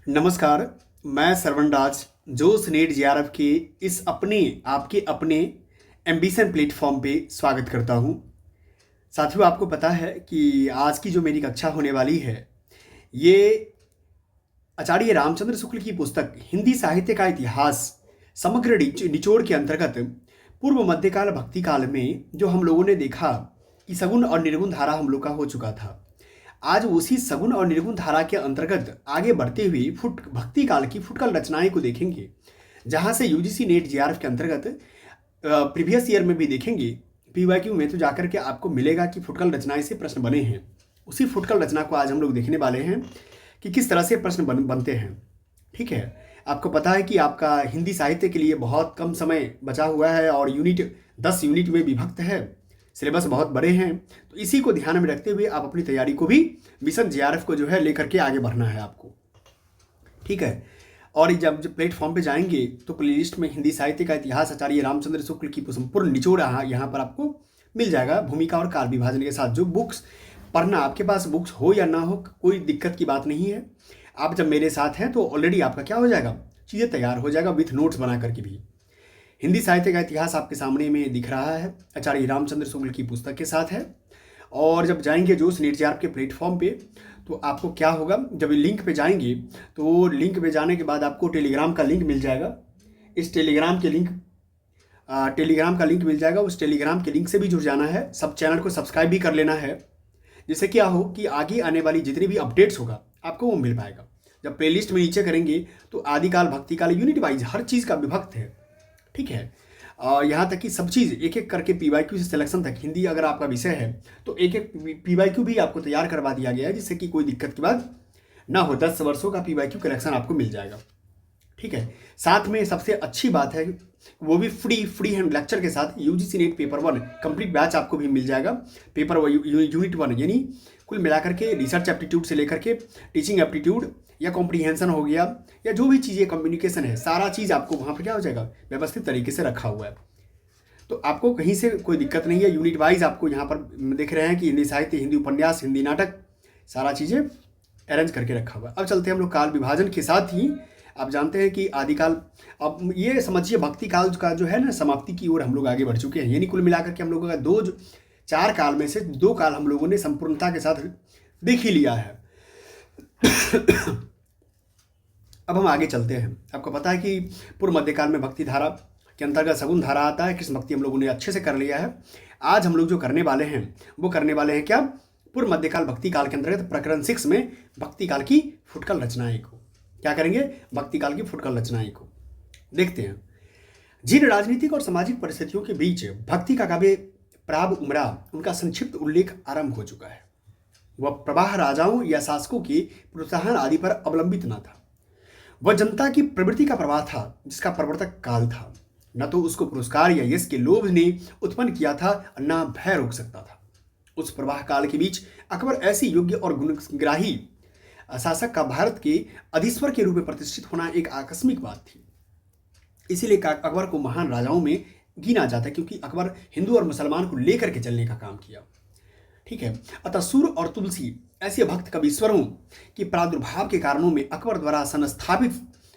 नमस्कार। मैं श्रवण राज जोश नेट जेआरएफ के इस आपके अपने एम्बिशन प्लेटफॉर्म पे स्वागत करता हूँ। साथियों, आपको पता है कि आज की जो मेरी कक्षा होने वाली है ये आचार्य रामचंद्र शुक्ल की पुस्तक हिंदी साहित्य का इतिहास समग्र निचोड़ के अंतर्गत पूर्व मध्यकाल भक्ति काल में जो हम लोगों ने देखा कि सगुण और निर्गुण धारा हम लोग का हो चुका था। आज उसी सगुण और निर्गुण धारा के अंतर्गत आगे बढ़ते हुए भक्ति काल की फुटकल रचनाएं को देखेंगे, जहां से यूजीसी नेट जेआरएफ के अंतर्गत प्रीवियस ईयर में भी देखेंगे। पीवाईक्यू में तो जाकर के आपको मिलेगा कि फुटकल रचनाएं से प्रश्न बने हैं। उसी फुटकल रचना को आज हम लोग देखने वाले हैं कि किस तरह से प्रश्न बनते हैं। ठीक है, आपको पता है कि आपका हिंदी साहित्य के लिए बहुत कम समय बचा हुआ है और 10 यूनिट में विभक्त है। सिलेबस बहुत बड़े हैं, तो इसी को ध्यान में रखते हुए आप अपनी तैयारी को भी मिशन जेआरएफ को जो है लेकर के आगे बढ़ना है आपको। ठीक है, और जब प्लेटफॉर्म पे जाएंगे तो प्लेलिस्ट में हिंदी साहित्य का इतिहास आचार्य रामचंद्र शुक्ल की संपूर्ण निचोड़ यहाँ पर आपको मिल जाएगा, भूमिका और काल विभाजन के साथ। जो बुक्स पढ़ना, आपके पास बुक्स हो या ना हो कोई दिक्कत की बात नहीं है। आप जब मेरे साथ हैं तो ऑलरेडी आपका क्या हो जाएगा, चीज़ें तैयार हो जाएगा विथ नोट्स बना करके भी। हिंदी साहित्य का इतिहास आपके सामने में दिख रहा है, आचार्य रामचंद्र शुक्ल की पुस्तक के साथ है। और जब जाएंगे जोश नेट जेआरएफ के प्लेटफॉर्म पे तो आपको क्या होगा, जब लिंक पे जाएंगे तो लिंक पे जाने के बाद आपको टेलीग्राम का लिंक मिल जाएगा। इस टेलीग्राम का लिंक मिल जाएगा। उस टेलीग्राम के लिंक से भी जुड़ जाना है। सब चैनल को सब्सक्राइब भी कर लेना है, जिससे क्या हो कि आगे आने वाली जितनी भी अपडेट्स होगा आपको वो मिल पाएगा। जब प्लेलिस्ट में नीचे करेंगे तो आदिकाल भक्तिकाल यूनिट वाइज हर चीज़ का विभक्त है। ठीक है, यहाँ तक कि सब चीज़ एक एक करके पीवाईक्यू से सिलेक्शन तक, हिंदी अगर आपका विषय है तो एक एक पीवाईक्यू भी आपको तैयार करवा दिया गया है, जिससे कि कोई दिक्कत की बात ना हो। 10 वर्षों का पीवाईक्यू कलेक्शन आपको मिल जाएगा। ठीक है, साथ में सबसे अच्छी बात है वो भी फ्री हैंड लेक्चर के साथ UGC net paper 1 complete batch आपको भी मिल जाएगा। पेपर यूनिट 1 यानी कुल मिलाकर के रिसर्च एप्टीट्यूड से लेकर के टीचिंग एप्टीट्यूड या कॉम्प्रीहेंशन हो गया या जो भी चीज़ें कम्युनिकेशन है, सारा चीज़ आपको वहाँ पर क्या हो जाएगा, व्यवस्थित तरीके से रखा हुआ है। तो आपको कहीं से कोई दिक्कत नहीं है। यूनिट वाइज आपको यहाँ पर देख रहे हैं कि हिंदी साहित्य, हिंदी उपन्यास, हिंदी नाटक, सारा चीज़ें अरेंज करके रखा हुआ है। अब चलते हैं हम लोग काल विभाजन के साथ ही। आप जानते हैं कि आदिकाल, अब ये समझिए भक्ति काल का जो है ना समाप्ति की ओर हम लोग आगे बढ़ चुके हैं। यानी कुल मिलाकर के हम लोगों का 4 काल में से 2 काल हम लोगों ने संपूर्णता के साथ देख ही लिया है। अब हम आगे चलते हैं। आपको पता है कि पूर्व मध्यकाल में भक्ति धारा के अंतर्गत सगुण धारा आता है। कृष्ण भक्ति हम लोगों ने अच्छे से कर लिया है। आज हम लोग जो करने वाले हैं वो करने वाले हैं क्या, पूर्व मध्यकाल भक्ति काल के अंतर्गत प्रकरण 6 में भक्ति काल की फुटकल रचनाएं को क्या करेंगे, भक्ति काल की फुटकल रचनाएं को देखते हैं। जिन राजनीतिक और सामाजिक परिस्थितियों के बीच भक्ति का काव्य प्राब उमड़ा, उनका संक्षिप्त उल्लेख आरंभ हो चुका है। वह प्रवाह राजाओं या शासकों के प्रोत्साहन आदि पर अवलंबित न था। वह जनता की प्रवृत्ति का प्रवाह था, जिसका प्रवर्तक काल था। न तो उसको पुरस्कार या यश के लोभ ने उत्पन्न किया था, न भय रोक सकता था। उस प्रवाह काल के बीच अकबर ऐसे योग्य और गुणग्राही शासक का भारत के अधीश्वर के रूप में प्रतिष्ठित होना एक आकस्मिक बात थी। इसीलिए अकबर को महान राजाओं में गिना जाता है, क्योंकि अकबर हिंदू और मुसलमान को लेकर के चलने का काम किया। ठीक है, अतः सूर और तुलसी ऐसे भक्त कवीश्वरों के प्रादुर्भाव के कारणों में अकबर द्वारा संस्थापित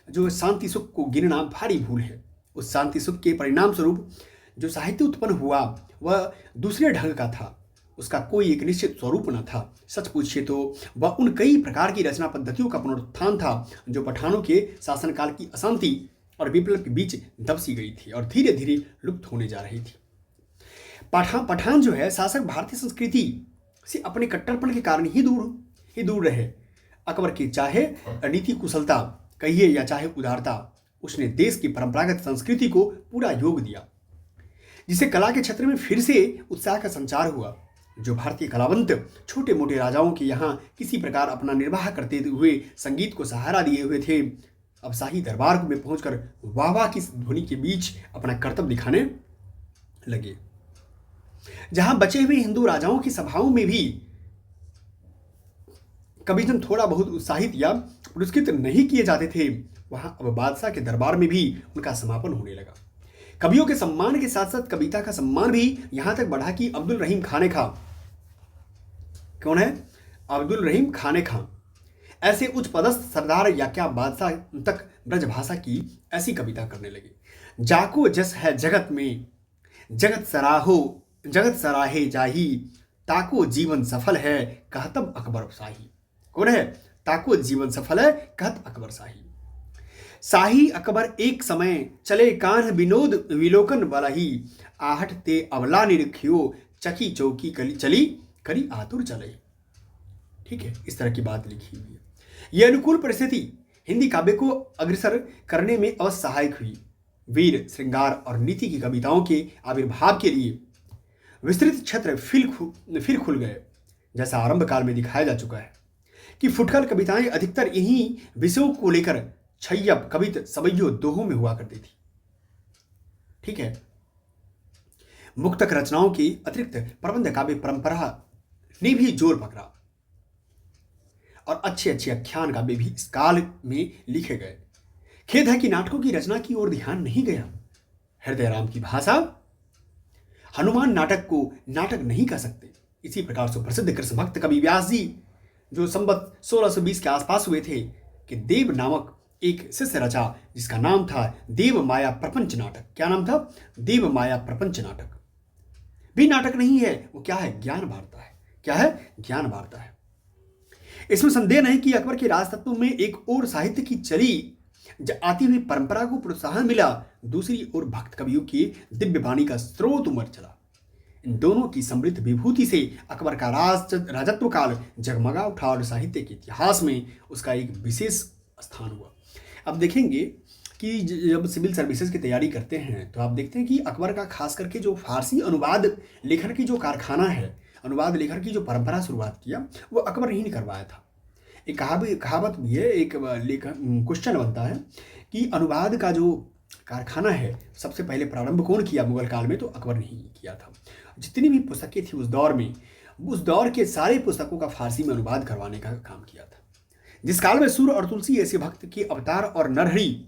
जो शांति सुख को गिनना भारी भूल है। उस शांति सुख के परिणाम स्वरूप जो साहित्य उत्पन्न हुआ वह दूसरे ढंग का था। उसका कोई एक निश्चित स्वरूप न था। सच पूछिए तो वह उन कई प्रकार की रचना पद्धतियों का पुनरुत्थान था जो पठानों के शासनकाल की अशांति और विप्लव के बीच दबसी गई थी और धीरे धीरे लुप्त होने जा रही थी। पठान जो है शासक भारतीय संस्कृति से अपने कट्टरपन के कारण ही दूर रहे। अकबर की चाहे नीति कुशलता कहिए या चाहे उदारता, उसने देश की परंपरागत संस्कृति को पूरा योग दिया, जिससे कला के क्षेत्र में फिर से उत्साह का संचार हुआ। जो भारतीय कलावंत छोटे मोटे राजाओं के यहाँ किसी प्रकार अपना निर्वाह करते हुए संगीत को सहारा दिए हुए थे, अब शाही दरबार में पहुंचकर वाह की ध्वनि के बीच अपना कर्तव्य दिखाने लगे। जहां बचे हुए हिंदू राजाओं की सभाओं में भी कभी जन थोड़ा बहुत उत्साहित या पुरस्कृत नहीं किए जाते थे, वहां अब बादशाह के दरबार में भी उनका समापन होने लगा। कवियों के सम्मान के साथ साथ कविता का सम्मान भी यहां तक बढ़ा कि अब्दुल रहीम खाने खां, कौन है, अब्दुल रहीम खाने खां, ऐसे उच्च पदस्थ सरदार या क्या बादशाह तक ब्रजभाषा की ऐसी कविता करने लगे। जाको जस है जगत में, जगत सराहे जाही, ताको जीवन सफल है कहतब अकबर शाही। कौन है? ताको जीवन सफल है कहत अकबर शाही। शाही अकबर एक समय चले कान्ह विनोद विलोकन बलही, आहट ते अबला निरखियो चकी चौकी कली चली करी आतुर चले। ठीक है, इस तरह की बात लिखी हुई है। यह अनुकूल परिस्थिति हिंदी काव्य को अग्रसर करने में अवश्य सहायक हुई। वीर, श्रृंगार और नीति की कविताओं के आविर्भाव के लिए विस्तृत क्षेत्र फिर खुल गए। जैसा आरंभ काल में दिखाया जा चुका है कि फुटकल कविताएं अधिकतर इन्हीं विषयों को लेकर छैयब, कवित, सवैयो, दोहों में हुआ करती थी। ठीक है, मुक्तक रचनाओं की अतिरिक्त प्रबंध काव्य परंपरा ने भी जोर पकड़ा और अच्छे अच्छे आख्यान काव्य भी इस काल में लिखे गए। खेद है कि नाटकों की रचना की ओर ध्यान नहीं गया। हृदय राम की भाषा हनुमान नाटक को नाटक नहीं कह सकते। इसी प्रकार से प्रसिद्ध कृष्ण भक्त कवि व्यास जी, जो संवत 1620 के आसपास हुए थे, कि देव नामक एक शिष्य रचा जिसका नाम था देव माया प्रपंच नाटक। क्या नाम था? देव माया प्रपंच नाटक। भी नाटक नहीं है, वो क्या है? ज्ञान वार्ता है। क्या है? ज्ञान वार्ता है। इसमें संदेह नहीं कि अकबर के राजतत्व में एक और साहित्य की चली आती हुई परंपरा को प्रोत्साहन मिला, दूसरी ओर भक्त कवियों की दिव्य वाणी का स्रोत उमड़ चला। इन दोनों की समृद्ध विभूति से अकबर का राजत्व काल जगमगा उठा और साहित्य के इतिहास में उसका एक विशेष स्थान हुआ। अब देखेंगे कि जब सिविल सर्विसेज की तैयारी करते हैं तो आप देखते हैं कि अकबर का खास करके जो फारसी अनुवाद लेखन की जो कारखाना है, अनुवाद लेखन की जो परंपरा शुरुआत किया, वो अकबर ही ने करवाया था। एक कहावत भी है, एक क्वेश्चन बनता है कि अनुवाद का जो कारखाना है सबसे पहले प्रारंभ कौन किया मुगल काल में? तो अकबर ने ही किया था। जितनी भी पुस्तकें थी उस दौर में, उस दौर के सारे पुस्तकों का फारसी में अनुवाद करवाने का काम किया था। जिस काल में सूर और तुलसी ऐसे भक्त के अवतार और नरहरि,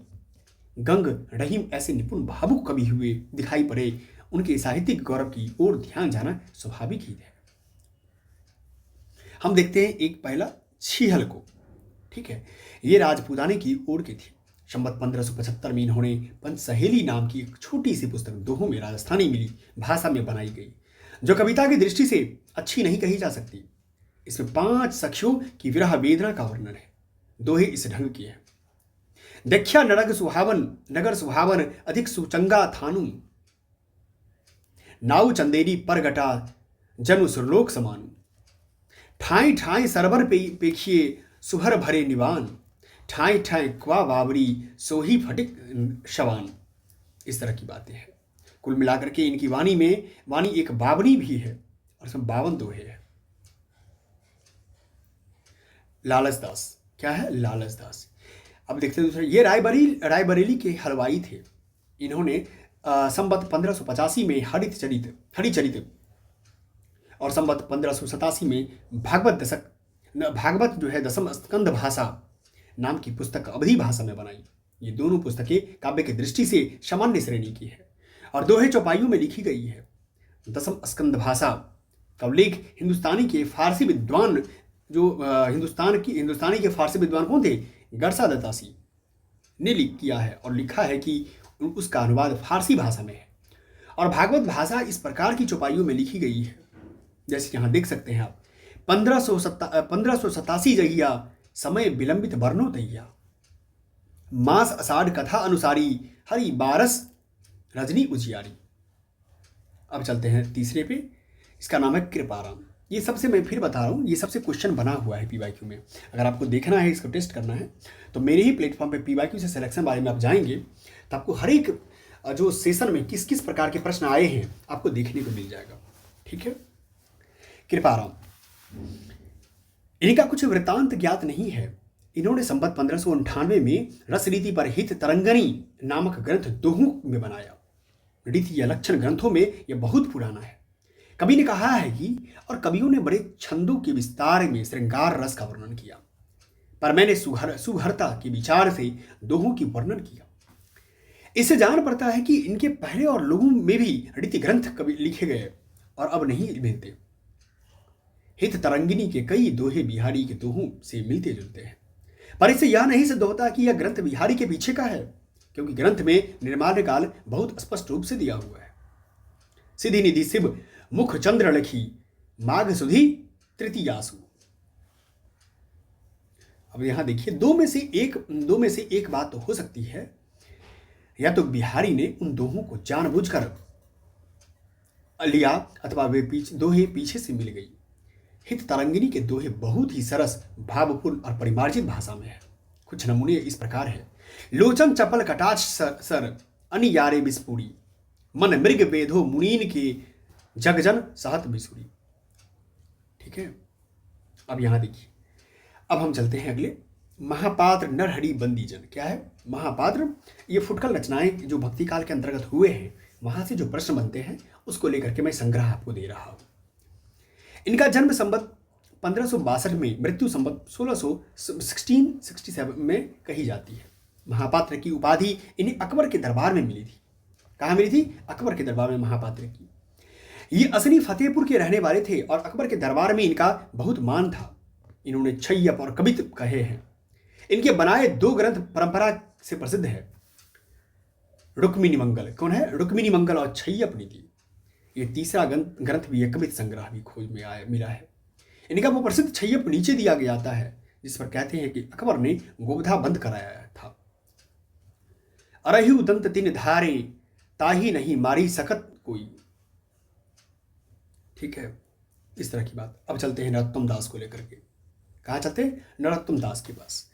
गंग, रहीम ऐसे निपुण भावुक कवि हुए दिखाई पड़े, उनके साहित्यिक गौरव की ओर ध्यान जाना स्वाभाविक ही है। हम देखते हैं एक पहला छीहल को। ठीक है, ये राजपूताने की ओर के थे। संवत 1575 में इन्होंने पंच सहेली नाम की एक छोटी सी पुस्तक दोहों में राजस्थानी मिली भाषा में बनाई गई, जो कविता की दृष्टि से अच्छी नहीं कही जा सकती। इसमें 5 सखियों की विरह वेदना का वर्णन है। दोहे इस ढंग की है। देखा नगर सुहावन अधिक सुचंगा थानु, नाउ चंदेरी परगटा जनु सुरलोक समानु, ठाई ठाई सरबर पेखिए सुहर भरे निवान, ठाई ठाई क्वा बाबरी सोही फटिक शवान। इस तरह की बातें हैं। कुल मिलाकर के इनकी वाणी एक बावनी भी है और इसमें 52 दोहे हैं। लालच दास, क्या है? लालच दास। अब देखते हैं दूसरा, ये रायबरेली के हलवाई थे। इन्होंने संवत 1585 में हरिचरित और संवत 1587 में भागवत जो है दसम स्कंद भाषा नाम की पुस्तक अवधी भाषा में बनाई। ये दोनों पुस्तकें काव्य की दृष्टि से सामान्य श्रेणी की है और दोहे चौपाइयों में लिखी गई है। दसम स्कंद भाषा का उल्लेख हिंदुस्तानी के फारसी विद्वान हिंदुस्तानी के फारसी विद्वान कौन थे? गरसा दत्तासी ने किया है और लिखा है कि उसका अनुवाद फारसी भाषा में है। और भागवत भाषा इस प्रकार की चौपाइयों में लिखी गई है, जैसे यहाँ देख सकते हैं आप। 1587 जहिया समय विलंबित वर्णो तैया, मास अषाढ़ कथा अनुसारी हरि बारस रजनी उजियारी। अब चलते हैं तीसरे पे, इसका नाम है कृपाराम। ये सबसे, मैं फिर बता रहा हूँ, ये सबसे क्वेश्चन बना हुआ है पीवाईक्यू में। अगर आपको देखना है, इसको टेस्ट करना है, तो मेरे ही प्लेटफॉर्म पे पीवाईक्यू से सिलेक्शन बारे में आप जाएंगे तो आपको हर एक जो सेशन में किस किस प्रकार के प्रश्न आए हैं आपको देखने को मिल जाएगा। ठीक है, कृपाराम, इनका कुछ वृत्तांत ज्ञात नहीं है। इन्होंने संवत 1598 में रसरीति पर हित तरंगनी नामक ग्रंथ दोहों में बनाया। रीति या लक्षण ग्रंथों में यह बहुत पुराना है। कवि ने कहा है कि, और कवियों ने बड़े छंदों के विस्तार में श्रृंगार रस का वर्णन किया, पर मैंने सुघरता के विचार से दोहों की वर्णन किया। इससे जान पड़ता है कि इनके पहले और लोगों में भी रीति ग्रंथ कवि लिखे गए और अब नहीं मिलते। हित तरंगिनी के कई दोहे बिहारी के दोहों से मिलते जुलते हैं। पर इससे यह नहीं सिद्ध होता कि यह ग्रंथ बिहारी के पीछे का है, क्योंकि ग्रंथ में निर्माण काल बहुत स्पष्ट रूप से दिया हुआ है। सिद्धि निधि शिव मुख चंद्र लखी माघ सुधी तृतीयासु। अब यहां देखिए, दो में से एक बात तो हो सकती है, या तो बिहारी ने उन दोहों को जानबूझकर लिया अथवा वे दोहे पीछे से मिल गई। हित तरंगिनी के दोहे बहुत ही सरस, भावपूर्ण और परिमार्जित भाषा में है। कुछ नमूने इस प्रकार है। लोचन चपल कटाक्ष सर अनियारे बिस्पुरी, मन मृग बेधो मुनीन के जगजन सहत बिसुरी। ठीक है, अब यहां देखिए, अब हम चलते हैं अगले। महापात्र नरहरि बंदीजन। क्या है महापात्र? ये फुटकल रचनाएं जो भक्ति काल के अंतर्गत हुए हैं, वहां से जो प्रश्न बनते हैं उसको लेकर के मैं संग्रह आपको दे रहा हूं। इनका जन्म संवत 1562 में, मृत्यु संवत 1667 में कही जाती है। महापात्र की उपाधि इन्हें अकबर के दरबार में मिली थी। कहाँ मिली थी? अकबर के दरबार में महापात्र की। ये असली फतेहपुर के रहने वाले थे और अकबर के दरबार में इनका बहुत मान था। इन्होंने छय्यप और कवित कहे हैं। इनके बनाए दो ग्रंथ परंपरा से प्रसिद्ध है। रुक्मिणी मंगल, कौन है? रुक्मिणी मंगल और छय्यप नीति। ये तीसरा ग्रंथ भी, कवित संग्रह भी खोज में मिला है। इनका वो प्रसिद्ध छय्यप नीचे दिया गया आता है, जिस पर कहते हैं कि अकबर ने गोवधा बंद कराया था। अरहु दंत तिन धारे ताही नहीं मारी सकत कोई। ठीक है, इस तरह की बात। अब चलते हैं नरोत्तम दास को लेकर के। कहाँ चलते हैं? नरोत्तम दास के पास।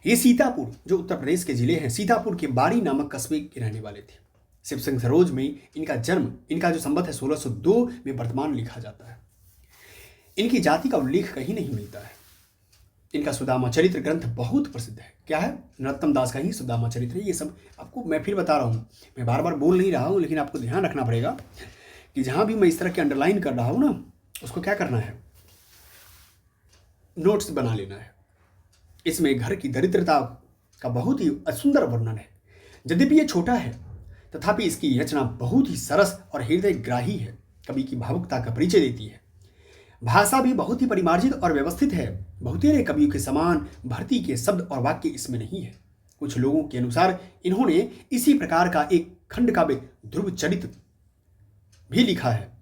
ये सीतापुर, जो उत्तर प्रदेश के जिले हैं, सीतापुर के बाड़ी नामक कस्बे के रहने वाले थे। शिव सिंह सरोज में इनका जन्म, इनका जो संवत है 1602 में वर्तमान लिखा जाता है। इनकी जाति का उल्लेख कहीं नहीं मिलता है। इनका सुदामा चरित्र ग्रंथ बहुत प्रसिद्ध है। क्या है? नरोत्तम दास का ही सुदामा चरित्र है। ये सब आपको मैं फिर बता रहा हूँ, मैं बार बार बोल नहीं रहा हूँ, लेकिन आपको ध्यान रखना पड़ेगा कि जहाँ भी मैं इस तरह के अंडरलाइन कर रहा हूँ ना, उसको क्या करना है? नोट्स बना लेना है। इसमें घर की दरिद्रता का बहुत ही सुंदर वर्णन है। यद्यपि ये छोटा है, तथापि इसकी रचना बहुत ही सरस और हृदयग्राही है। कवि की भावुकता का परिचय देती है। भाषा भी बहुत ही परिमार्जित और व्यवस्थित है। बहुतेरे कवियों के समान भर्ती के शब्द और वाक्य इसमें नहीं है। कुछ लोगों के अनुसार इन्होंने इसी प्रकार का एक खंड काव्य ध्रुव चरित भी लिखा है।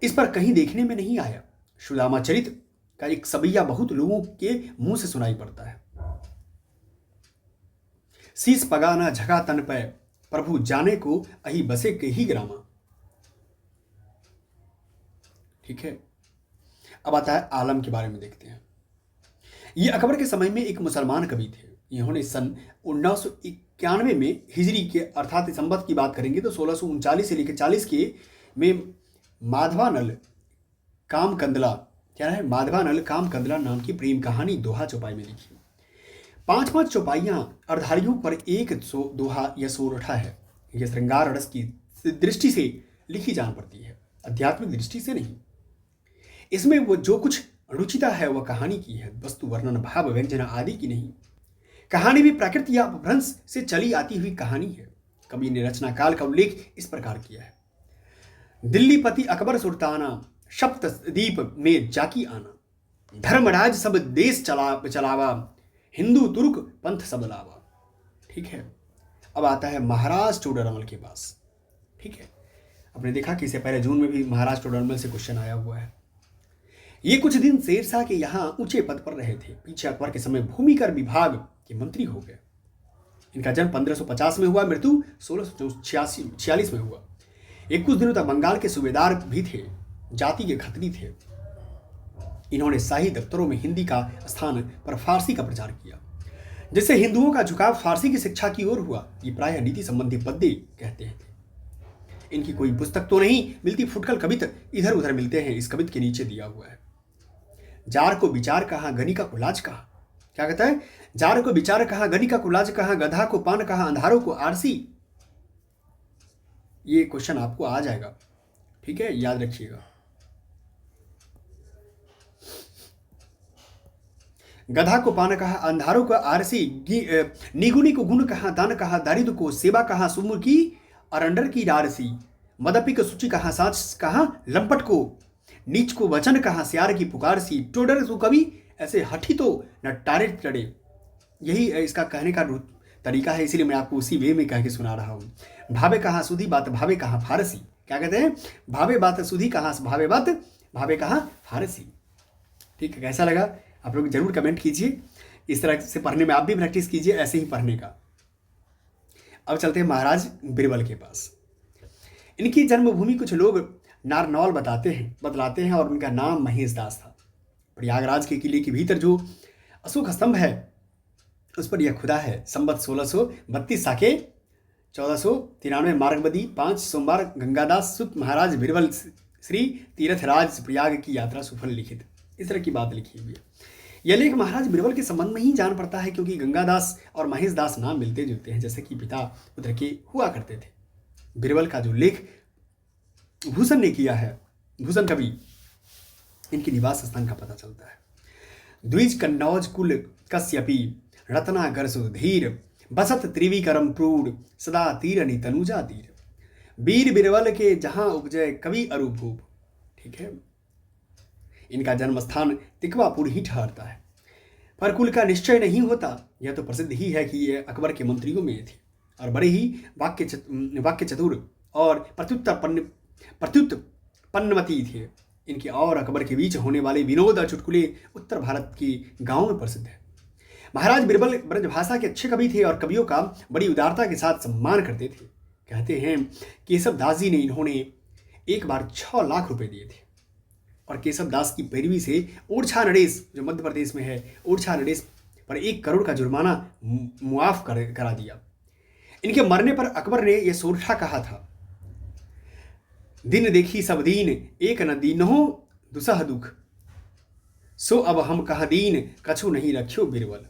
इस पर कहीं देखने में नहीं आया। सुदामा चरित का एक सबिया बहुत लोगों के मुंह से सुनाई पड़ता है। शीस पगाना झका तन पे प्रभु जाने को अही बसे के ही ग्रामा। ठीक है, अब आता है आलम के बारे में देखते हैं। ये अकबर के समय में एक मुसलमान कवि थे। इन्होंने सन 1991 में हिजरी के अर्थात संवत की बात करेंगे तो 1639 से लेकर 40 के में माधवानल काम कंदला, क्या है? माधवानल काम कंदला नाम की प्रेम कहानी दोहा चौपाई में लिखी। 5-5 चौपाइयां अर्धारियों पर एक दोहा या सोरठा है। यह श्रृंगार रस की दृष्टि से लिखी जान पड़ती है, आध्यात्मिक दृष्टि से नहीं। इसमें वो जो कुछ रुचिता है वह कहानी की है, वस्तु वर्णन भाव व्यंजना आदि की नहीं। कहानी भी प्रकृति या अपभ्रंश से चली आती हुई कहानी है। कवि ने रचना काल का उल्लेख इस प्रकार किया है। दिल्लीपति अकबर सुल्ताना सप्तद्वीप में जाकी आना, धर्मराज सब देश चलावा, हिंदू तुर्क पंथ सब लावा। ठीक है, अब आता है महाराज टोडरमल के पास। ठीक है, आपने देखा कि इससे पहले जून में भी महाराज टोडरमल से क्वेश्चन आया हुआ है। ये कुछ दिन शेरशाह के यहाँ ऊंचे पद पर रहे थे। पीछे अकबर के समय भूमिकर विभाग के मंत्री हो गए। इनका जन्म 1550 में हुआ, मृत्यु 1646 में हुआ। एक कुछ दिनों तक बंगाल के सूबेदार भी थे, जाति के खत्री थे। इन्होंने शाही दफ्तरों में हिंदी का स्थान पर फारसी का प्रचार किया, जिससे हिंदुओं का झुकाव फारसी की शिक्षा की ओर हुआ। ये प्रायः नीति संबंधी पद्य कहते हैं। इनकी कोई पुस्तक तो नहीं मिलती, फुटकल कवित इधर उधर मिलते हैं। इस कवित के नीचे दिया हुआ है, जार को विचार कहा गनी का कुलाज कहा। क्या कहता है? जार को विचार कहा गनी का कुलाज कहा, गधा को पान कहा अंधारों को आरसी। ये क्वेश्चन आपको आ जाएगा, ठीक है, याद रखिएगा। गधा को पान कहा अंधारों को आरसी, निगुनी को गुण कहा, दान कहा, दारिद्र को सेवा कहा, सुमुर की अरंडर की डारसी, मदपी को सूची कहा, सांच कहा, लंपट को नीच को वचन कहा, सियार की पुकार सी, टोडर सु कवि ऐसे हठी तो न टारे टड़े, यही इसका कहने का तरीका है, इसीलिए मैं आपको उसी वे में कह के सुना रहा हूँ। भावे कहाँ सुधी बात भावे कहाँ फारसी, क्या कहते हैं, भावे बात सुधी कहाँ भावे बात भावे कहाँ फारसी। ठीक है, कैसा लगा आप लोग जरूर कमेंट कीजिए। इस तरह से पढ़ने में आप भी प्रैक्टिस कीजिए, ऐसे ही पढ़ने का। अब चलते हैं महाराज बिरबल के पास। इनकी जन्मभूमि कुछ लोग नारनौल बतलाते हैं और उनका नाम महेश दास था। प्रयागराज के किले के भीतर जो अशोक स्तंभ है उस पर यह खुदा है। संवत 1632 साके 1493 मार्गबदी 5 सोमवार गंगादास सुत महाराज बिरबल श्री तीर्थराज प्रयाग की यात्रा सुफल लिखित। इस तरह की बात लिखी हुई है। यह लेख महाराज बिरबल के संबंध में ही जान पड़ता है, क्योंकि गंगादास और महेश दास नाम मिलते जुलते हैं, जैसे कि पिता पुत्र के हुआ करते थे। बिरबल का जो लेख भूषण ने किया है, भूषण कवि, इनके निवास स्थान का पता चलता है। द्विज कन्नौज कुल कश्यपी रत्नागर सुधीर बसत त्रिविक्रम प्रूढ़ सदा तीर तनुजा तीर वीर बिरबल के जहां उपजय कवि अरूभूप। ठीक है, इनका जन्म स्थान तिकवापुर ही ठहरता है, पर कुल का निश्चय नहीं होता। यह तो प्रसिद्ध ही है कि ये अकबर के मंत्रियों में थे और बड़े ही वाक्य चतुर और प्रत्युत्पन्नमती थे। इनके और अकबर के बीच होने वाले विनोद और चुटकुले उत्तर भारत के गांवों में प्रसिद्ध है। महाराज बिरबल ब्रजभाषा के अच्छे कवि थे और कवियों का बड़ी उदारता के साथ सम्मान करते थे। कहते हैं केशव दास जी ने इन्होंने एक बार 6 लाख रुपए दिए थे और केशव दास की पैरवी से ओरछा नरेश, जो मध्य प्रदेश में है, ओरछा नरेश पर 1 करोड़ का जुर्माना मुआफ करा दिया। इनके मरने पर अकबर ने यह सोरठा कहा था, दिन देखी सब दीन एक न दीनहो दुसह दुख सो अब हम कह दीन कछु नहीं रखियो बिरबल।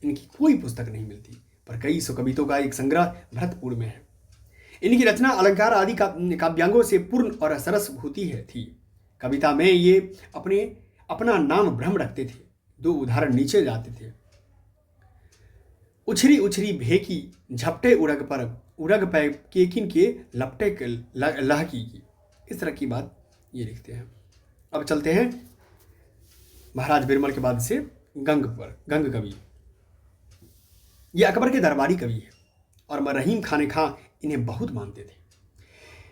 इनकी कोई पुस्तक नहीं मिलती, पर कई सौ कवितों का एक संग्रह भरतपुर में है। इनकी रचना अलंकार आदि काव्यांगों से पूर्ण और सरस होती थी। कविता में ये अपना नाम ब्रह्म रखते थे। 2 उदाहरण नीचे जाते थे। उछरी उछरी भेकी झपटे उड़ग पै केकिन के लपटे लहकी की। इस तरह की बात ये लिखते हैं। अब चलते हैं महाराज बिरबल के बाद से गंग कवि। ये अकबर के दरबारी कवि है और रहीम खान खां इन्हें बहुत मानते थे।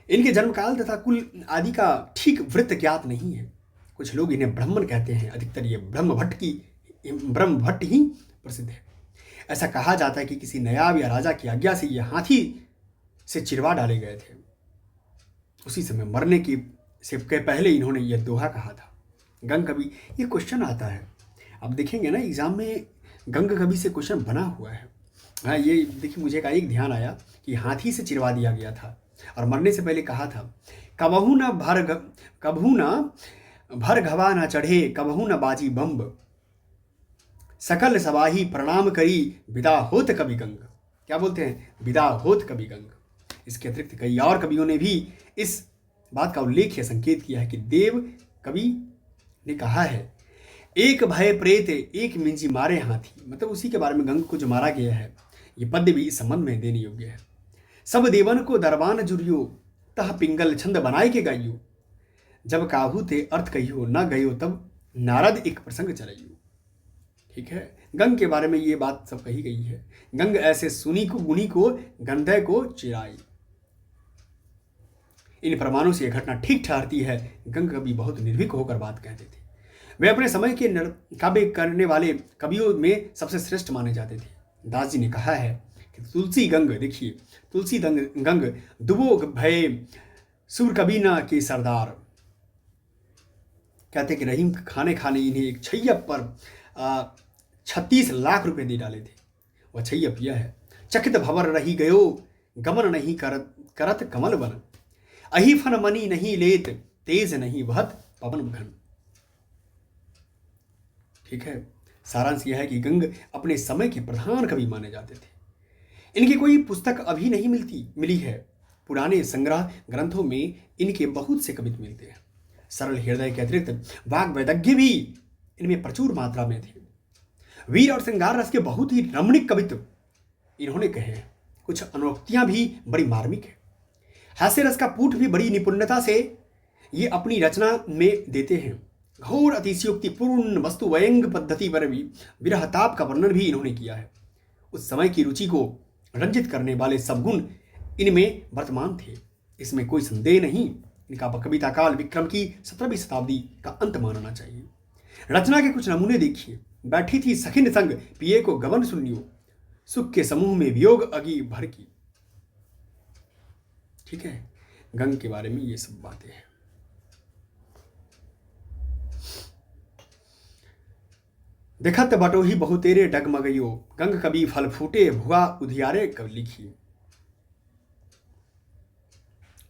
इनके जन्मकाल तथा कुल आदि का ठीक वृत्त ज्ञात नहीं है। कुछ लोग इन्हें ब्राह्मण कहते हैं। अधिकतर ये ब्रह्मभट्ट ही प्रसिद्ध है। ऐसा कहा जाता है कि किसी नयाब या राजा की आज्ञा से ये हाथी से चिरवा डाले गए थे। उसी समय मरने से पहले इन्होंने यह दोहा कहा था। गंग कवि, ये क्वेश्चन आता है, अब देखेंगे ना एग्जाम में गंग कवि से क्वेश्चन बना हुआ है। हाँ, ये देखिए मुझे एक ध्यान आया कि हाथी से चिरवा दिया गया था और मरने से पहले कहा था, कबहू न भर घवा न चढ़े कबहू न बाजी बम्ब सकल सवाही प्रणाम करी विदा होत कवि गंग। क्या बोलते हैं? विदा होत कवि गंग। इसके अतिरिक्त कई और कवियों ने भी इस बात का उल्लेख या संकेत किया है कि देव कवि ने कहा है, एक भय प्रेत एक मिंजी मारे हाथी, मतलब उसी के बारे में गंग को जो मारा गया है। ये पद्य भी इस संबंध में देने योग्य है। सब देवन को दरबान जुरियो तह पिंगल छंद बनाए के गाइयो जब काहू ते अर्थ कहियो न गयो तब नारद एक प्रसंग चलाइयो। ठीक है, गंग के बारे में ये बात सब कही गई है। गंग ऐसे सुनी को गुनी को गंधय को चिराई। इन प्रमाणों से यह घटना ठीक ठहरती है। गंग कवि बहुत निर्भीक होकर बात कहते थे। वे अपने समय के काव्य करने वाले कवियों में सबसे श्रेष्ठ माने जाते थे। दास जी ने कहा है कि तुलसी गंग, देखिए तुलसी गंग दुबो भय सुर कबीना के सरदार। कहते कि रहीम खाने इन्हें एक छैयप पर 36 लाख रुपए दे डाले थे। वह छैयप यह है, चकित भवर रही गयो गमन नहीं करत कमल बन अही फन मनी नहीं लेत तेज नहीं बहत पवन घन। ठीक है, सारांश यह है कि गंग अपने समय के प्रधान कवि माने जाते थे। इनकी कोई पुस्तक अभी नहीं मिली है। पुराने संग्रह ग्रंथों में इनके बहुत से कवित्व मिलते हैं। सरल हृदय के अतिरिक्त वाग वैदग्ध्य भी इनमें प्रचुर मात्रा में थे। वीर और श्रृंगार रस के बहुत ही रमणीक कवित्व इन्होंने कहे हैं। कुछ अनुक्तियां भी बड़ी मार्मिक है। हास्य रस का पूठ भी बड़ी निपुणता से ये अपनी रचना में देते हैं। घोर अतिशयोक्तिपूर्ण वस्तु व्यंग पद्धति पर भी विरह ताप का वर्णन भी इन्होंने किया है। उस समय की रुचि को रंजित करने वाले सब गुण इनमें वर्तमान थे, इसमें कोई संदेह नहीं। इनका कविता काल विक्रम की 17वीं शताब्दी का अंत मानना चाहिए। रचना के कुछ नमूने देखिए। बैठी थी सखिन संग पिए को गवन सुनियो, सुख के समूह में वियोग अगी भर की। ठीक है, गंग के बारे में ये सब बातें हैं। देखत बटोही बहु तेरे डगमगयो, गंग कभी फल फूटे भुआ उधियारे कब लिखी।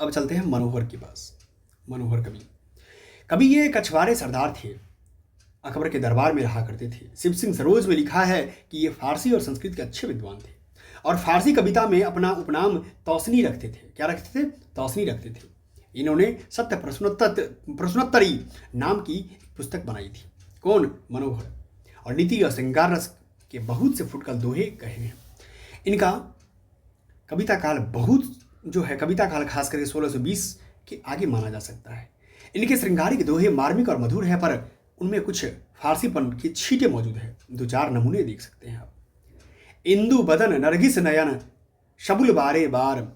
अब चलते हैं मनोहर के पास। मनोहर कवि ये कछवारे सरदार थे, अकबर के दरबार में रहा करते थे। शिव सिंह सरोज में लिखा है कि ये फारसी और संस्कृत के अच्छे विद्वान थे और फारसी कविता में अपना उपनाम तौसनी रखते थे। क्या रखते थे? तौसनी रखते थे। इन्होंने सत्य प्रश्नोत्तरी नाम की पुस्तक बनाई थी। कौन? मनोहर। और नीति और श्रृंगार रस के बहुत से फुटकल दोहे कहे हैं। इनका कविता काल कविता काल खास करके 1620 के आगे माना जा सकता है। इनके श्रृंगारिक दोहे मार्मिक और मधुर है, पर उनमें कुछ फारसीपन की छींटे मौजूद है। 2-4 नमूने देख सकते हैं आप। इंदु बदन नरगिस नयन शबुल बारे बार,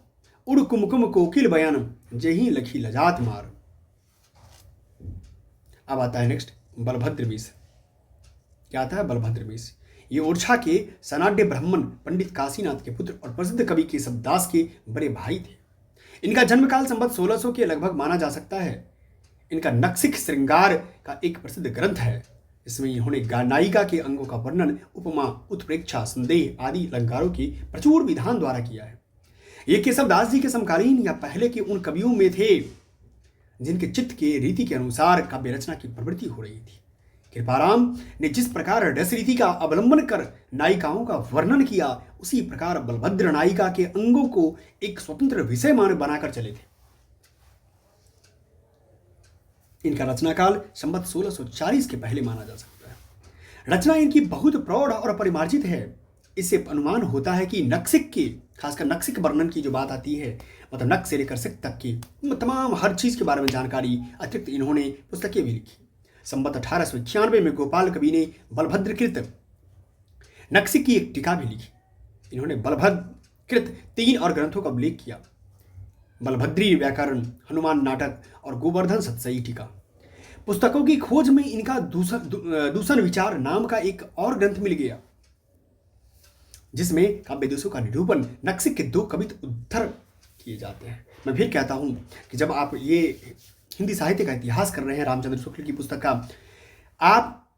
उड़ कुमकुम कोकिल बयन जेही लखी लजात मार। अब आता है नेक्स्ट बलभद्र बीस। क्या आता है? बलभद्र बीस। ये ओरछा के सनाड्य ब्राह्मण पंडित काशीनाथ के पुत्र और प्रसिद्ध कवि केशवदास के बड़े भाई थे। इनका जन्मकाल संवत 1600 के लगभग माना जा सकता है। इनका नक्सिक श्रृंगार का एक प्रसिद्ध ग्रंथ है। इसमें इन्होंने नायिका के अंगों का वर्णन उपमा, उत्प्रेक्षा, संदेह आदि अलंकारों के प्रचुर विधान द्वारा किया है। ये केशवदास जी के समकालीन या पहले के उन कवियों में थे जिनके चित्त के रीति के अनुसार काव्य रचना की प्रवृत्ति हो रही थी। कृपाराम ने जिस प्रकार रस रीति का अवलंबन कर नायिकाओं का वर्णन किया, उसी प्रकार बलभद्र नायिका के अंगों को एक स्वतंत्र विषय बनाकर चले थे। इनका रचना काल संवत 1640 के पहले माना जा सकता है। रचना इनकी बहुत प्रौढ़ और परिमार्जित है। इससे अनुमान होता है कि नक्सिक के, खासकर नक्सिक वर्णन की जो बात आती है, मतलब नक्स से लेकर सिक तक की तमाम हर चीज के बारे में जानकारी अतिरिक्त इन्होंने पुस्तकें भी लिखी। संवत 1891 में गोपाल कवि ने बलभद्रकृत नक्सिक की एक टीका भी लिखी। इन्होंने बलभद्रकृत 3 और ग्रंथों का उल्लेख किया: बलभद्री व्याकरण, हनुमान नाटक और गोवर्धन सत्सई टीका। पुस्तकों की खोज में इनका दूषण विचार नाम का एक और ग्रंथ मिल गया, जिसमें काव्य दोषों का निरूपण नक्सिक के 2 कवित उद्धर किए जाते हैं। मैं फिर कहता हूं कि जब आप ये हिंदी साहित्य का इतिहास कर रहे हैं रामचंद्र शुक्ल की पुस्तक का, आप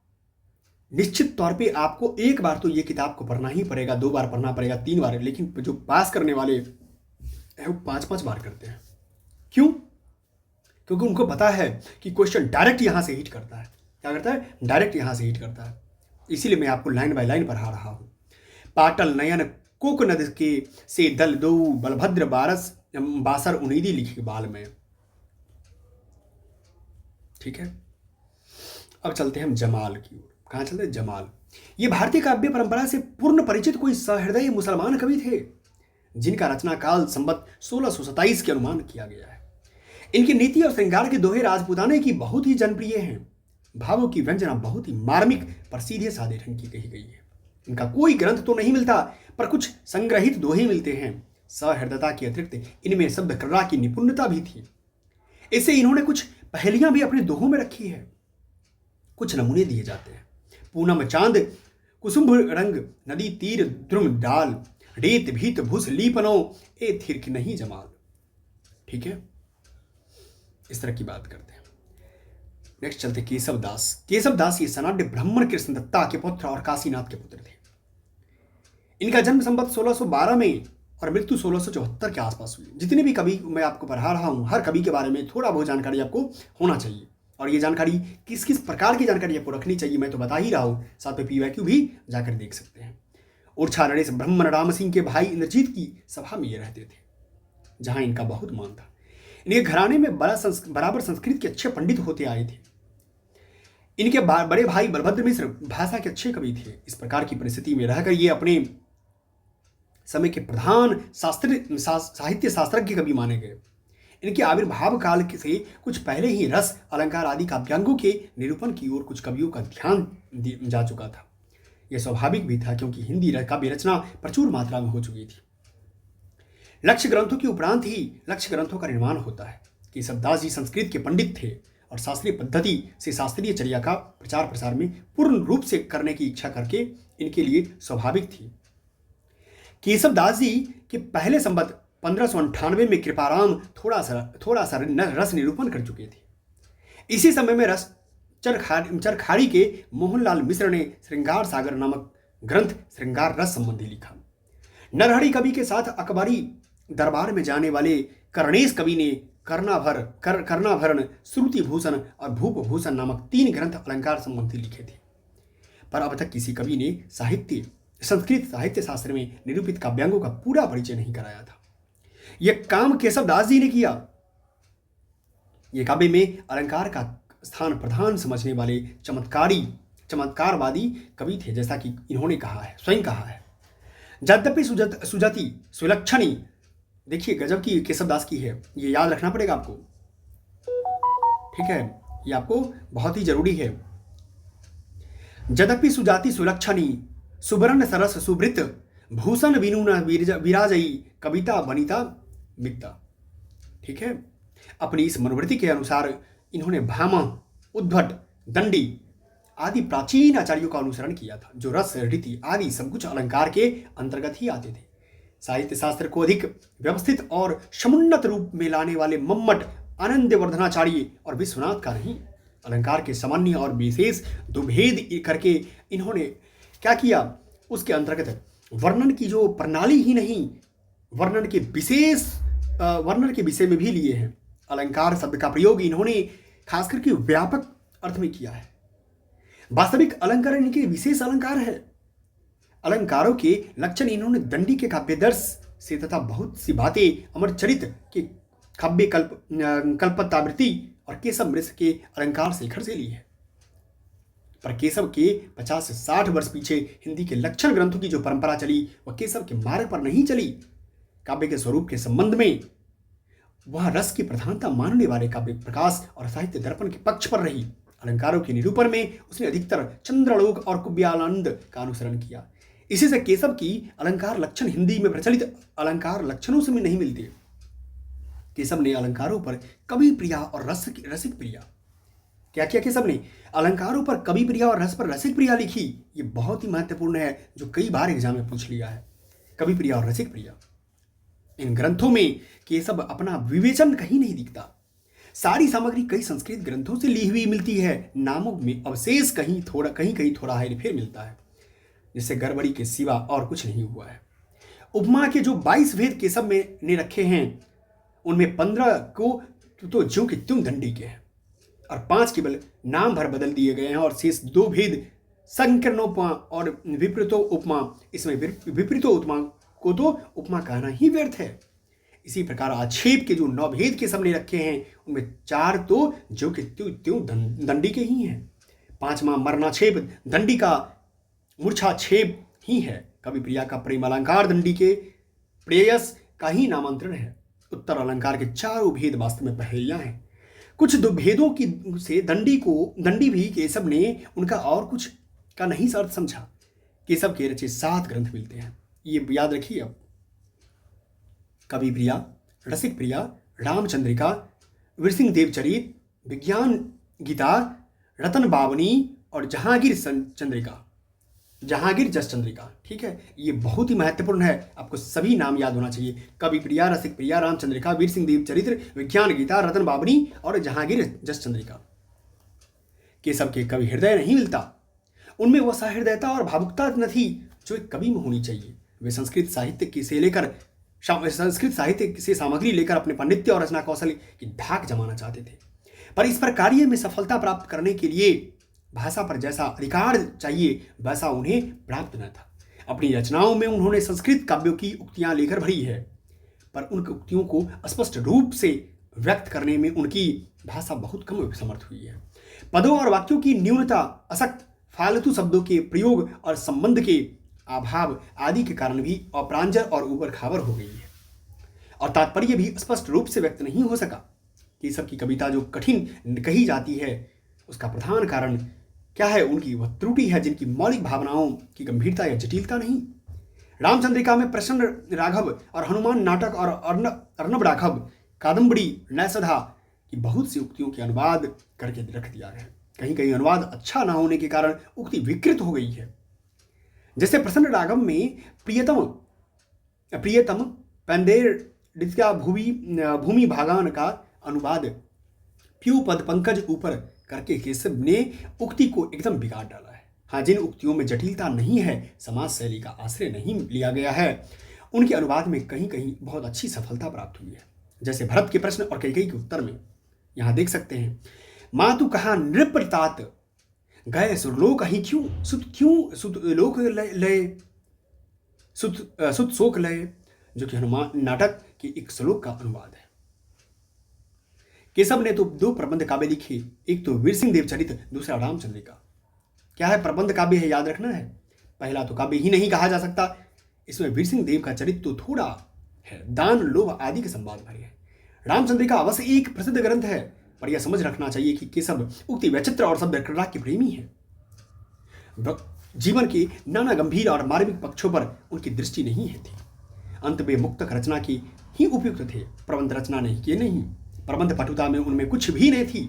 निश्चित तौर पे आपको एक बार तो ये किताब को पढ़ना ही पड़ेगा, 2 बार पढ़ना पड़ेगा, 3 बार। लेकिन जो पास करने वाले हैं वो 5-5 बार करते हैं। क्यों? क्योंकि उनको पता है कि क्वेश्चन डायरेक्ट यहां से हिट करता है। क्या करता है? डायरेक्ट यहां से हिट करता है। इसीलिए मैं आपको लाइन बाय लाइन पढ़ा रहा हूं। पाटल नयन कोक नद के से दल दो, बलभद्र बारस बासर उनीदी लिखी बाल में। ठीक है, अब चलते हैं हम जमाल की ओर। कहां चलते हैं? जमाल। ये भारतीय काव्य परंपरा से पूर्ण परिचित कोई सहृदय मुसलमान कवि थे, जिनका रचना काल संवत 1627 के अनुमान किया गया है। इनकी नीति और श्रृंगार के दोहे राजपूताने की बहुत ही जनप्रिय हैं। भावों की व्यंजना बहुत ही मार्मिक पर सीधे साधे ढंग की कही गई है। इनका कोई ग्रंथ तो नहीं मिलता, पर कुछ संग्रहित दोहे मिलते हैं। सहृदयता के अतिरिक्त इनमें शब्द कर्रा की निपुणता भी थी। इससे इन्होंने कुछ पहेलियां भी अपने दोहों में रखी है। कुछ नमूने दिए जाते हैं: पूनम चांद कुसुम्भ रंग, नदी तीर द्रुम डाल, रेत भीत भूस लीपनो, ए थिरक नहीं जमाल। ठीक है, इस तरह की बात करते हैं। नेक्स्ट चलते केशवदास। केशवदास ये सनाड्य ब्राह्मण कृष्णदत्ता के पुत्र और काशीनाथ के पुत्र थे। इनका जन्म संवत 1612 में और मृत्यु 1674 के आसपास हुई। जितने भी कवि मैं आपको पढ़ा रहा हूं, हर कवि के बारे में थोड़ा बहुत जानकारी आपको होना चाहिए। और ये जानकारी किस किस प्रकार की जानकारी आपको रखनी चाहिए मैं तो बता ही रहा हूं। साथ में PYQ भी जाकर देख सकते हैं। ओरछा नरेश ब्राह्मण राम सिंह के भाई इंद्रजीत की सभा में ये रहते थे, जहां इनका बहुत मान था। इनके घराने में बराबर संस्कृत के अच्छे पंडित होते आए थे। इनके बड़े भाई बलभद्र मिश्र भाषा के अच्छे कवि थे। इस प्रकार की परिस्थिति में रहकर ये अपने समय के प्रधान साहित्य शास्त्रज्ञ कवि माने गए। इनके आविर्भाव काल से कुछ पहले ही रस, अलंकार आदि काव्यांगों के निरूपण की ओर कुछ कवियों का ध्यान जा चुका था। यह स्वाभाविक भी था, क्योंकि हिंदी काव्य रचना प्रचुर मात्रा में हो चुकी थी। लक्ष्य ग्रंथों के उपरांत ही लक्ष्य ग्रंथों का निर्माण होता है। केशवदास जी संस्कृत के पंडित थे और शास्त्रीय पद्धति से शास्त्रीय चर्या का प्रचार प्रसार में पूर्ण रूप से करने की इच्छा करके इनके लिए स्वाभाविक थी। केशवदास जी के पहले संबत 1598 में कृपाराम थोड़ा सा रस निरूपण कर चुके थे। इसी समय में रस चरखाड़ी के मोहनलाल मिश्र ने श्रृंगार सागर नामक ग्रंथ श्रृंगार रस संबंधी लिखा। नरहरि कवि के साथ अकबरी दरबार में जाने वाले कर्णेश कवि ने कर्णाभरण, श्रुति भूषण और भूप भूषण नामक 3 ग्रंथ अलंकार संबंधी लिखे थे। पर अब तक किसी कवि ने संस्कृत साहित्य शास्त्र में निरूपित काव्यांगों का पूरा परिचय नहीं कराया था। यह काम केशवदास जी ने किया। ये काव्य में अलंकार का स्थान प्रधान समझने वाले चमत्कारवादी कवि थे, जैसा कि इन्होंने स्वयं कहा है। यद्यपि सुजति सुलक्षणी, देखिए गजब की केशवदास की है, ये याद रखना पड़ेगा आपको, ठीक है, ये आपको बहुत ही जरूरी है। यद्यपि सुजाति सुलक्षणी, सुवर्ण सरस सुभृत, भूषण विनून विराजयी, कविता बनिता मिक्ता, ठीक है। अपनी इस मनोवृत्ति के अनुसार इन्होंने भामा, उद्भट, दंडी आदि प्राचीन आचार्यों का अनुसरण किया था, जो रस, रीति आदि सब कुछ अलंकार के अंतर्गत ही आते थे। साहित्य शास्त्र को अधिक व्यवस्थित और समुन्नत रूप में लाने वाले मम्मट, आनंदवर्धनाचार्य और विश्वनाथ का नहीं, अलंकार के सामान्य और विशेष दुभेद करके इन्होंने क्या किया, उसके अंतर्गत वर्णन की जो प्रणाली ही नहीं, वर्णन के विषय में भी लिए हैं। अलंकार शब्द का प्रयोग इन्होंने खासकर के व्यापक अर्थ में किया है। वास्तविक अलंकार इनके विशेष अलंकार है। अलंकारों के लक्षण इन्होंने दंडी के काव्यदर्श से तथा बहुत सी बातें अमरचरित के काव्य कल्पतावृत्ति और केशव मृष के अलंकार शेखर से ली है। पर केशव के 50 से 60 वर्ष पीछे हिंदी के लक्षण ग्रंथों की जो परंपरा चली वह केशव के मार्ग पर नहीं चली। काव्य के स्वरूप के संबंध में वह रस की प्रधानता मानने वाले काव्य प्रकाश और साहित्य दर्पण के पक्ष पर रही। अलंकारों के निरूपण में उसने अधिकतर चंद्रालोक और कुव्यानंद का अनुसरण किया। इसी से केशव की अलंकार लक्षण हिंदी में प्रचलित अलंकार लक्षणों से भी नहीं मिलते। केशव ने अलंकारों पर कवि प्रिया और रसिक प्रिया, क्या किया केशव ने, अलंकारों पर कवि प्रिया और रस पर रसिक प्रिया लिखी। ये बहुत ही महत्वपूर्ण है, जो कई बार एग्जाम में पूछ लिया है, कवि प्रिया और रसिक प्रिया। इन ग्रंथों में केशव अपना विवेचन कहीं नहीं दिखता। सारी सामग्री कई संस्कृत ग्रंथों से ली हुई मिलती है, नामों में अवशेष कहीं थोड़ा हेरफेर मिलता है, जिससे गड़बड़ी के सिवा और कुछ नहीं हुआ है। उपमा के जो 22 भेद केशव में ने रखे हैं, उनमें 15 को तो ज्यों के त्यों दंडी के हैं और 5 केवल नाम भर बदल दिए गए हैं और शेष 2 भेद संकीर्णोपमा और विपरीतो उपमा। इसमें विपरीतो उपमा को तो उपमा कहना ही व्यर्थ है। इसी प्रकार आक्षेप के जो 9 भेद के सबने रखे हैं, उनमें 4 तो जो कि त्यों दंडी के ही हैं। 5वां मरणाक्षेप दंडी का मूर्छाक्षेप ही है। कवि प्रिया का प्रेम अलंकार दंडी के प्रेयस का ही नामांतरण है। उत्तर अलंकार के 4 भेद वास्तव में पहेलियां हैं। कुछ दुभेदों की से दंडी भी केशव ने उनका और कुछ का नहीं अर्थ समझा। केशव के रचे 7 ग्रंथ मिलते हैं, ये याद रखिए। अब कवि प्रिया, रसिक प्रिया, रामचंद्रिका, वीरसिंह देवचरित, विज्ञान गीता, रतन बावनी और जहांगीर जस चंद्रिका, ठीक है। ये बहुत ही महत्वपूर्ण है, आपको सभी नाम याद होना चाहिए। कवि प्रिया, रसिक प्रिया, रामचंद्रिका, वीरसिंह देवचरित्र, विज्ञान गीता, रतन बावनी और जहांगीर जस चंद्रिका। केशव के कवि हृदय नहीं मिलता, उनमें वह सहृदयता और भावुकता न थी जो एक कवि में होनी चाहिए। वे संस्कृत साहित्य से सामग्री लेकर अपने पांडित्य और रचना कौशल की धाक जमाना चाहते थे, पर इस पर कार्य में सफलता प्राप्त करने के लिए भाषा पर जैसा अधिकार चाहिए वैसा उन्हें प्राप्त न था। अपनी रचनाओं में उन्होंने संस्कृत काव्यों की उक्तियां लेकर भरी है, पर उन उक्तियों को स्पष्ट रूप से व्यक्त करने में उनकी भाषा बहुत कम समर्थ हुई है। पदों और वाक्यों की न्यूनता, असक्त फालतू शब्दों के प्रयोग और संबंध के अभाव आदि के कारण भी अप्रांजल और ऊपर खावर हो गई है। और तात्पर्य भी स्पष्ट रूप से व्यक्त नहीं हो सका। केशव की कविता जो कठिन कही जाती है उसका प्रधान कारण क्या है? उनकी वह त्रुटि है जिनकी मौलिक भावनाओं की गंभीरता या जटिलता नहीं। रामचंद्रिका में प्रसन्न राघव और हनुमान नाटक और अर्नब राघव कादम्बरी नैसधा की बहुत सी उक्तियों के अनुवाद करके रख दिया है। कहीं कहीं अनुवाद अच्छा न होने के कारण उक्ति विकृत हो गई है। जैसे प्रसन्न राघव में प्रियतम प्रियतम पेंदेर भूमि भागान का अनुवाद प्यू पद पंकज ऊपर करके केशव ने उक्ति को एकदम बिगाड़ डाला है। हाँ, जिन उक्तियों में जटिलता नहीं है, समाज शैली का आश्रय नहीं लिया गया है, उनके अनुवाद में कहीं कहीं बहुत अच्छी सफलता प्राप्त हुई है। जैसे भरत के प्रश्न और कैकेयी के उत्तर में यहाँ देख सकते हैं, मातु कहा नृपतात गए सुरलोक ही क्यों सुत लोक लय सुत शोक लय, जो कि हनुमान नाटक के एक श्लोक का अनुवाद है। केशव ने तो दो प्रबंध काव्य लिखे, एक तो वीर सिंह देवचरित, दूसरा रामचंद्रिका। क्या है? प्रबंध काव्य है, याद रखना है। पहला तो काव्य ही नहीं कहा जा सकता, इसमें वीर सिंह देव का चरित्र तो थोड़ा है, दान लोभ आदि के संवाद भरे है। रामचंद्रिका अवश्य एक प्रसिद्ध ग्रंथ है, पर यह समझ रखना चाहिए कि केशव उक्ति वैचित्र और शब्द क्रीड़ा के प्रेमी है। जीवन के नाना गंभीर और मार्मिक पक्षों पर उनकी दृष्टि नहीं है थी। अंत में मुक्तक रचना की ही उपयुक्त थे, प्रबंध रचना नहीं किए नहीं। प्रबंध पटुता में उनमें कुछ भी नहीं थी।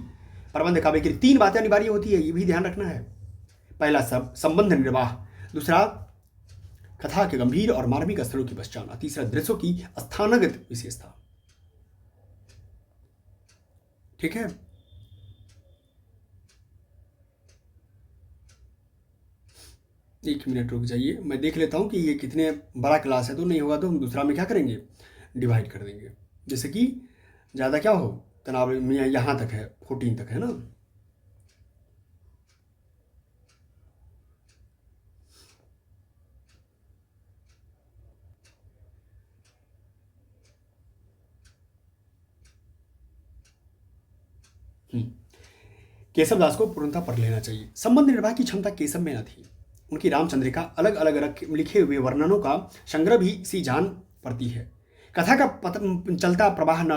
प्रबंध काव्य की तीन बातें अनिवार्य होती है, ये भी ध्यान रखना है। पहला संबंध निर्वाह, दूसरा कथा के गंभीर और मार्मिक स्थलों की पहचान, और तीसरा दृश्यों की स्थानगत विशेषता। ठीक है, एक मिनट रुक जाइए, मैं देख लेता हूं कि ये कितने बड़ा क्लास है। तो नहीं होगा तो हम दूसरा में क्या करेंगे, डिवाइड कर देंगे, जैसे कि ज़्यादा क्या हो तनाव में। यहाँ तक है, 14 तक है ना। केशवदास को पूर्णता पढ़ लेना चाहिए। संबंध निर्वाह की क्षमता केशव में न थी। उनकी रामचंद्रिका अलग अलग लिखे हुए वर्णनों का संग्रह भी सी जान पड़ती है। कथा का चलता प्रवाह न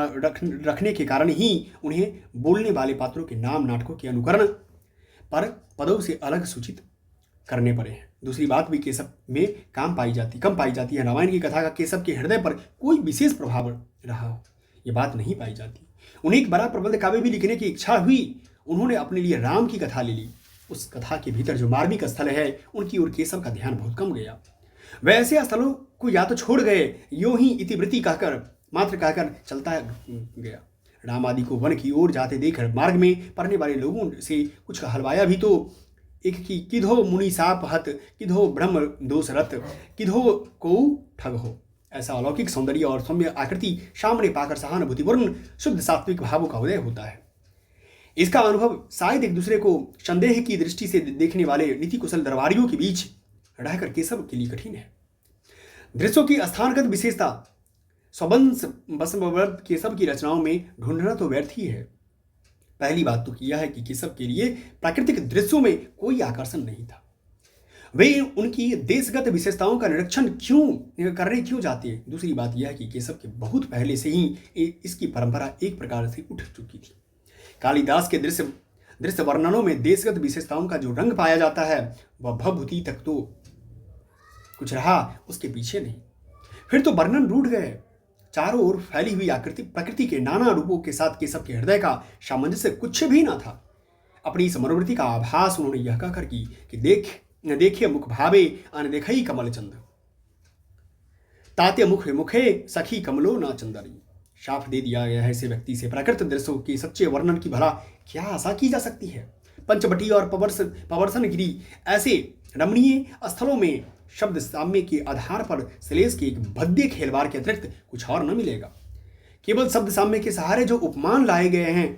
रखने के कारण ही उन्हें बोलने वाले पात्रों के नाम नाटकों के अनुकरण पर पदों से अलग सूचित करने पड़े हैं। दूसरी बात भी केशव में कम पाई जाती है। रामायण की कथा का केशव के हृदय पर कोई विशेष प्रभाव रहा हो, ये बात नहीं पाई जाती। उन्हें एक बड़ा प्रबंध काव्य भी लिखने की इच्छा हुई। उन्होंने अपने लिए राम की कथा ले ली। उस कथा के भीतर जो मार्मिक स्थल है उनकी ओर केशव का ध्यान बहुत कम गया। वैसे स्थलों को या तो छोड़ गए, यो ही इतिवृत्ति कहकर चलता गया। राम आदि को वन की ओर जाते देखकर मार्ग में पड़ने वाले लोगों से कुछ हलवाया भी तो एक की किधो मुनि साप हत, किधो ब्रह्म दोष रत, किधो को ठग हो। ऐसा अलौकिक सौंदर्य और सौम्य आकृति सामने पाकर सहानुभूतिपूर्ण शुद्ध सात्विक भावों का उदय होता है। इसका अनुभव शायद एक दूसरे को संदेह की दृष्टि से देखने वाले नीति कुशल दरबारियों के बीच रहकर केशव के लिए कठिन है। दृश्यों की स्थानगत विशेषता स्वंश बसंत केशव की रचनाओं में ढूंढना तो व्यर्थ ही है। पहली बात तो यह है कि केशव के लिए प्राकृतिक दृश्यों में कोई आकर्षण नहीं था। वे उनकी देशगत विशेषताओं का निरीक्षण क्यों जाते हैं। दूसरी बात यह है कि केशव के बहुत पहले से ही इसकी परंपरा एक प्रकार से उठ चुकी थी। कालिदास के दृश्य वर्णनों में देशगत विशेषताओं का जो रंग पाया जाता है वह भवभूति तक तो कुछ रहा, उसके पीछे नहीं। फिर तो वर्णन रूठ गए। चारों ओर फैली हुई प्रकृति के नाना रूपों के साथ केशव के हृदय का सामंजस्य कुछ भी ना था। अपनी इस मनोवृत्ति का आभास उन्होंने यह कहकर की कि देखिए मुख भावे अन देखई कमल चंद, ताते मुखे सखी कमलो ना चंदरी। शाप दे दिया गया है ऐसे व्यक्ति से प्राकृत दृश्यों के सच्चे वर्णन की भला क्या आशा की जा सकती है। पंचवटी और पवर्सनगिरी ऐसे रमणीय स्थलों में शब्द साम्य के आधार पर श्लेष के एक भद्दे खेलवाड़ के अतिरिक्त कुछ और न मिलेगा। केवल शब्द साम्य के सहारे जो उपमान लाए गए हैं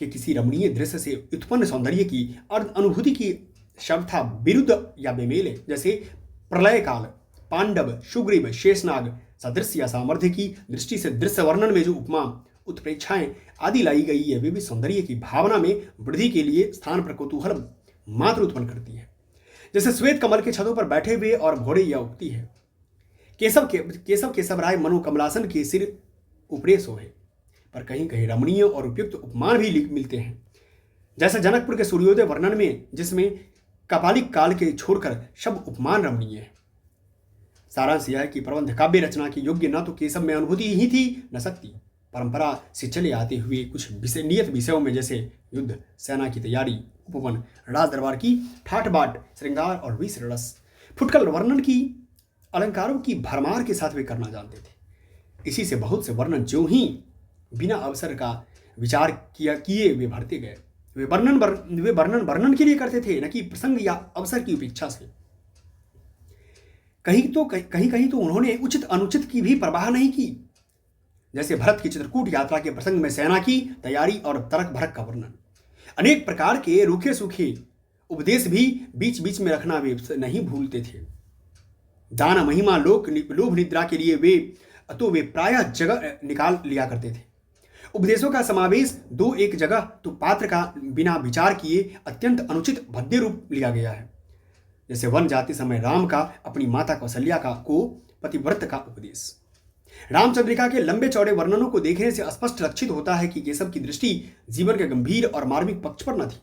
कि किसी रमणीय दृश्य से उत्पन्न सौंदर्य की अनुभूति की शब्द था विरुद्ध या बेमेल, जैसे प्रलय काल, पांडव, सुग्रीव, शेषनाग सदृश्य या सामर्थ्य की दृष्टि से दृश्य वर्णन में जो उपमा उत्प्रेक्षाएं आदि लाई गई है वे भी सौंदर्य की भावना में वृद्धि के लिए स्थान पर कौतूहल मात्र उत्पन्न करती है। जैसे श्वेत कमल के छतों पर बैठे हुए और घोड़े, यह उक्ति है। केशव केशवराय मनोकमलासन के सिर उपरे सोहे। पर कहीं कहीं रमणीय और उपयुक्त उपमान भी मिलते हैं, जैसे जनकपुर के सूर्योदय वर्णन में, जिसमें कपालिक काल के छोड़कर सब उपमान रमणीय है। सारांश यह है कि प्रबंध काव्य रचना के योग्य न तो केशव में अनुभूति ही थी न शक्ति। परंपरा से चले आते हुए कुछ नियत विषयों में, जैसे युद्ध, सेना की तैयारी, उपवन, राज दरबार की ठाठ बाट, श्रृंगार और विष रस, फुटकल वर्णन की अलंकारों की भरमार के साथ वे करना जानते थे। इसी से बहुत से वर्णन ज्यों ही बिना अवसर का विचार किए वे भरते गए। वे वर्णन के लिए करते थे, न कि प्रसंग या अवसर की उपेक्षा से। कहीं कहीं तो उन्होंने उचित अनुचित की भी परवाह नहीं की, जैसे भरत की चित्रकूट यात्रा के प्रसंग में सेना की तैयारी और तर्क भरक का वर्णन। अनेक प्रकार के रूखे सूखे उपदेश भी बीच बीच में रखना वे नहीं भूलते थे। दान, महिमा, लोभ निद्रा के लिए वे प्रायः जगह निकाल लिया करते थे। उपदेशों का समावेश दो एक जगह तो पात्र का बिना विचार किए अत्यंत अनुचित भद्दे रूप लिया गया है। जैसे वन जाते समय राम का अपनी माता कौशल्या को पतिव्रत का उपदेश। रामचंद्रिका के लंबे चौड़े वर्णनों को देखने से स्पष्ट लक्षित होता है कि केशव की दृष्टि जीवन के गंभीर और मार्मिक पक्ष पर न थी।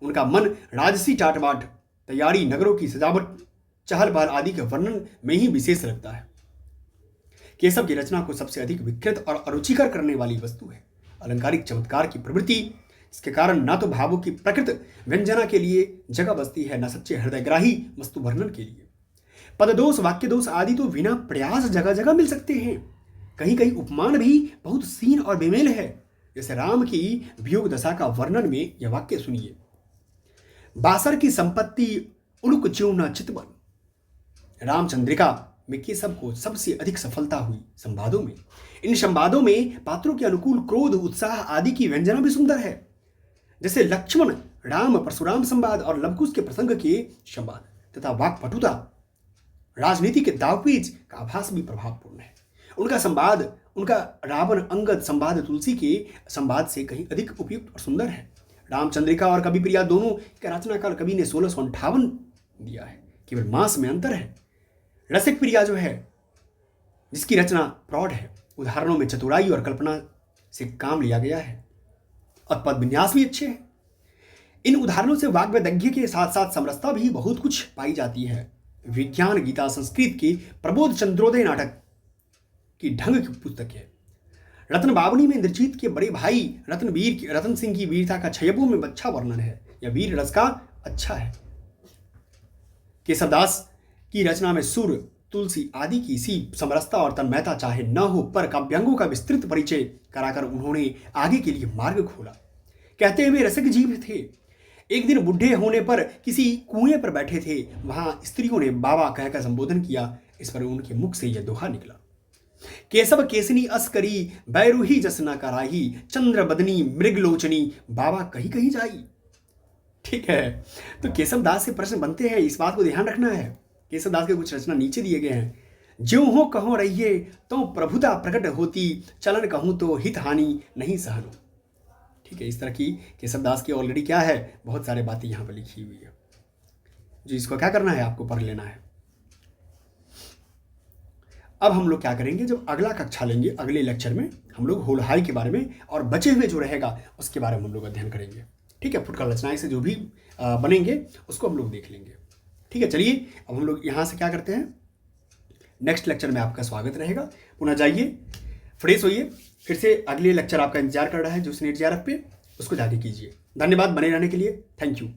उनका मन राजसी टाटबाट, तैयारी, नगरों की सजावट, चहल पहल आदि के वर्णन में ही विशेष लगता है। केशव की रचना को सबसे अधिक विकृत और अरुचिकर करने वाली वस्तु है अलंकारिक चमत्कार की प्रवृत्ति। इसके कारण न तो भावों की प्रकृत व्यंजना के लिए जगह बसती है, न सच्चे हृदयग्राही वस्तु वर्णन के लिए। पददोष, वाक्य दोष आदि तो बिना प्रयास जगह जगह मिल सकते हैं। कहीं कहीं उपमान भी बहुत सीन और बेमेल है, जैसे राम की वियोग दशा का वर्णन में यह वाक्य सुनिए। बासर की संपत्ति उलुक ज्यों न चितवन। रामचंद्रिका में केशव को सबसे अधिक सफलता हुई संवादों में। इन संवादों में पात्रों के अनुकूल क्रोध, उत्साह आदि की व्यंजना भी सुंदर है, जैसे लक्ष्मण राम परशुराम संवाद और लवकुश के प्रसंग के संवाद, तथा वाक्पटुता, राजनीति के दावपेच का आभास भी प्रभावपूर्ण है। उनका रावण अंगद संवाद तुलसी के संवाद से कहीं अधिक उपयुक्त और सुंदर है। रामचंद्रिका और कवि प्रिया दोनों का रचनाकाल कवि ने 1658 दिया है, केवल मास में अंतर है। रसिक प्रिया जो है, जिसकी रचना प्रौढ़ है, उदाहरणों में चतुराई और कल्पना से काम लिया गया है और पद विन्यास भी अच्छे हैं। इन उदाहरणों से वाग्वैदग्ध्य के साथ साथ समरसता भी बहुत कुछ पाई जाती है। विज्ञान गीता संस्कृत की प्रबोध चंद्रोदय नाटक की ढंग की पुस्तक है। रत्न बावनी में इंद्रजीत के बड़े भाई रतन सिंह की वीरता का छयबों में अच्छा वर्णन है। यह वीर रस का अच्छा है। केशवदास की रचना में सुर, तुलसी आदि की सी समरसता और तन्मयता चाहे न हो, पर काव्यांगों का विस्तृत परिचय कराकर उन्होंने आगे के लिए मार्ग खोला। कहते हुए रसिक जीव थे। एक दिन बुढ़े होने पर किसी कुएं पर बैठे थे। वहां स्त्रियों ने बाबा कहकर संबोधन किया। इस पर उनके मुख से यह दोहा निकला, केशव केसनी अस्करी, बैरूही जस न कराही, चंद्र बदनी मृगलोचनी, बाबा कहीं कहीं जाई। ठीक है, तो केशवदास से प्रश्न बनते हैं, इस बात को ध्यान रखना है। केशवदास के कुछ रचना नीचे दिए गए हैं। ज्यों हो कहो रहिए तो प्रभुता प्रकट होती, चलन कहूं तो हित हानि नहीं सहनो। ठीक है, इस तरह की केशवदास की ऑलरेडी क्या है, बहुत सारे बातें यहाँ पर लिखी हुई है, जो इसको क्या करना है, आपको पढ़ लेना है। अब हम लोग क्या करेंगे, जब अगला कक्षा लेंगे, अगले लेक्चर में हम लोग होल हाई के बारे में और बचे हुए जो रहेगा उसके बारे में हम लोग अध्ययन करेंगे। ठीक है, फुटकर रचनाएं से जो भी बनेंगे उसको हम लोग देख लेंगे। ठीक है, चलिए अब हम लोग यहाँ से क्या करते हैं, नेक्स्ट लेक्चर में आपका स्वागत रहेगा। पुनः जाइए, फ्रेश होइए, फिर से अगले लेक्चर आपका इंतजार कर रहा है जो नेट JRF पे, उसको जाके कीजिए। धन्यवाद बने रहने के लिए, थैंक यू।